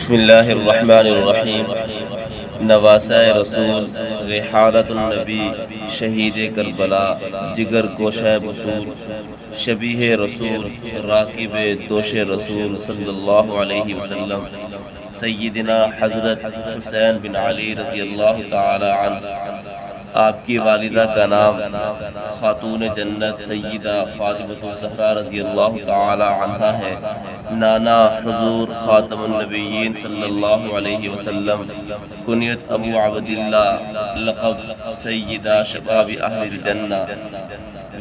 بسم اللہ الرحمن الرحیم۔ نواسہ رسول، ریحانۃ النبی، شہید کربلا، جگر گوشہ بطول، شبیہ رسول، راکب دوش رسول صلی اللہ علیہ وسلم، سیدنا حضرت حسین بن علی رضی اللہ تعالی عنہ۔ آپ کی والدہ کا نام خاتون جنت سیدہ فاطمۃ الزہرا رضی اللہ تعالی عنہا ہے۔ نانا حضور خاتم النبیین صلی اللہ علیہ وسلم، کنیت ابو عبداللہ، لقب سیدہ شباب اہل الجنہ۔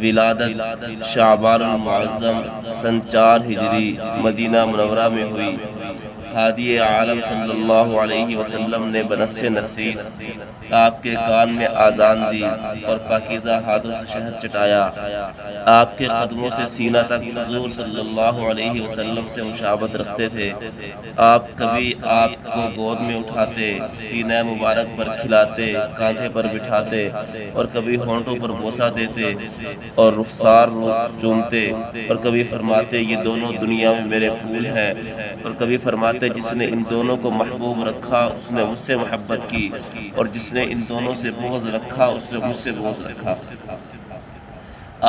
ولادت شعبان المعظم سن 4 ہجری مدینہ منورہ میں ہوئی۔ ہادی عالم صلی اللہ علیہ وسلم نے بنفس نفیس آپ کے کان میں آذان دی اور پاکیزہ ہاتھوں سے شہد چٹایا۔ آپ کے قدموں سے سینہ تک حضور صلی اللہ علیہ وسلم سے مشابہت رکھتے تھے۔ آپ کبھی آپ کو گود میں اٹھاتے، سینہ مبارک پر کھلاتے، کاندھے پر بٹھاتے، اور کبھی ہونٹوں پر بوسہ دیتے اور رخسار چومتے، اور کبھی فرماتے یہ دونوں دنیا میں میرے پھول ہیں، اور کبھی فرماتے جس نے ان دونوں کو محبوب رکھا اس نے مجھ سے محبت کی، اور جس نے ان دونوں سے بغض رکھا اس نے مجھ سے بغض رکھا۔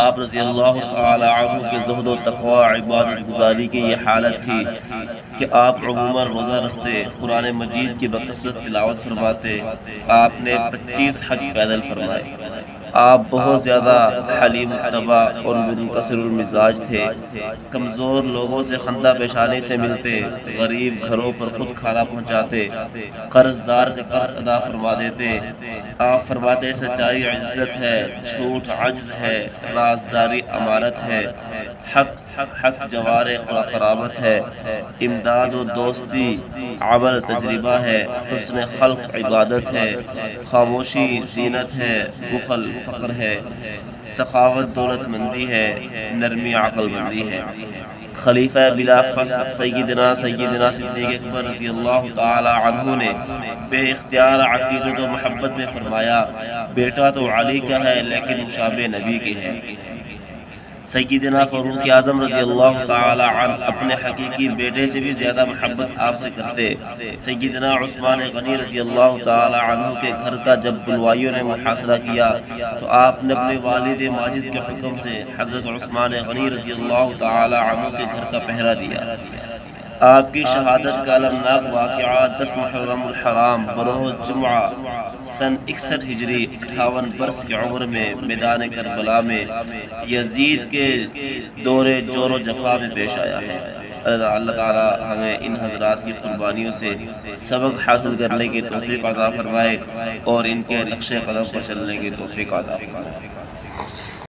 آپ رضی اللہ تعالی عنہ کے زہد و تقوی، عبادت گزاری کی یہ حالت تھی کہ آپ عموماً روزہ رکھتے، قرآن مجید کی بکثرت تلاوت فرماتے۔ آپ نے 25 حج پیدل فرمائے۔ آپ بہت زیادہ حلیم الطبع اور منکسر المزاج تھے۔ کمزور لوگوں سے خندہ پیشانی سے ملتے، غریب گھروں پر خود کھانا پہنچاتے، قرض دار کا قرض ادا فرما دیتے۔ آپ فرماتے سچائی عزت ہے، جھوٹ عجز ہے، رازداری امانت ہے، حق جوار قرابت ہے، امداد و دوستی عمل تجربہ ہے، حسن خلق عبادت ہے، خاموشی زینت ہے، بخل فقر ہے، سخاوت دولت مندی ہے، نرمی عقل مندی ہے۔ خلیفہ بلا فصل سیدنا صدیق اکبر رضی اللہ تعالی عنہ نے بے اختیار عقیدت و محبت میں فرمایا بیٹا تو علی کا ہے لیکن مشابہ نبی کی ہے۔ سیدنا فاروق اعظم رضی اللہ تعالی عنہ اپنے حقیقی بیٹے سے بھی زیادہ محبت آپ سے کرتے۔ سیدنا عثمان غنی رضی اللہ تعالی عنہ کے گھر کا جب بلوائیوں نے محاصرہ کیا تو آپ نے اپنے والد ماجد کے حکم سے حضرت عثمان غنی رضی اللہ تعالی عنہ کے گھر کا پہرا دیا۔ آپ کی شہادت کا المناک واقعہ 10 محرم الحرام بروز جمعہ سن 61 ہجری 58 برس کی عمر میں میدان کربلا میں یزید کے دور جور و جفا میں پیش آیا ہے۔ اللہ تعالی ہمیں ان حضرات کی قربانیوں سے سبق حاصل کرنے کی توفیق عطا فرمائے اور ان کے نقش قدم پر چلنے کی توفیق عطا فرمائے۔